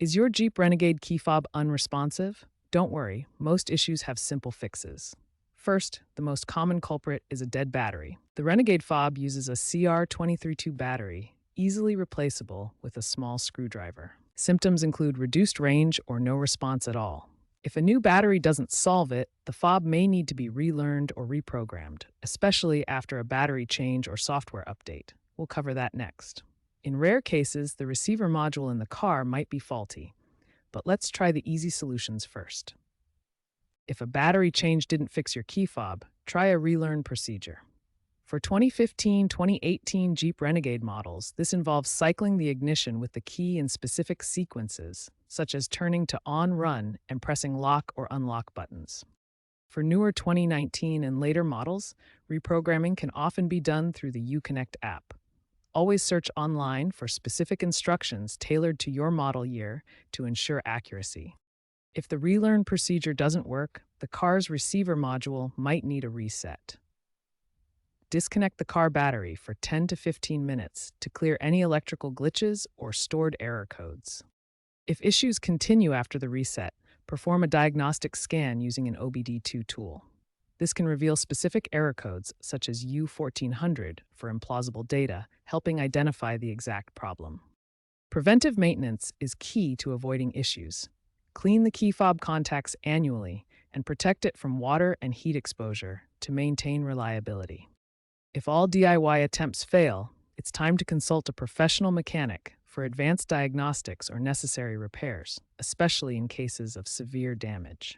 Is your Jeep Renegade key fob unresponsive? Don't worry, most issues have simple fixes. First, the most common culprit is a dead battery. The Renegade fob uses a CR232 battery, easily replaceable with a small screwdriver. Symptoms include reduced range or no response at all. If a new battery doesn't solve it, the fob may need to be relearned or reprogrammed, especially after a battery change or software update. We'll cover that next. In rare cases, the receiver module in the car might be faulty, but let's try the easy solutions first. If a battery change didn't fix your key fob, try a relearn procedure. For 2015-2018 Jeep Renegade models, this involves cycling the ignition with the key in specific sequences, such as turning to on-run and pressing lock or unlock buttons. For newer 2019 and later models, reprogramming can often be done through the Uconnect app. Always search online for specific instructions tailored to your model year to ensure accuracy. If the relearn procedure doesn't work, the car's receiver module might need a reset. Disconnect the car battery for 10 to 15 minutes to clear any electrical glitches or stored error codes. If issues continue after the reset, perform a diagnostic scan using an OBD2 tool. This can reveal specific error codes, such as U1400, for implausible data, helping identify the exact problem. Preventive maintenance is key to avoiding issues. Clean the key fob contacts annually and protect it from water and heat exposure to maintain reliability. If all DIY attempts fail, it's time to consult a professional mechanic for advanced diagnostics or necessary repairs, especially in cases of severe damage.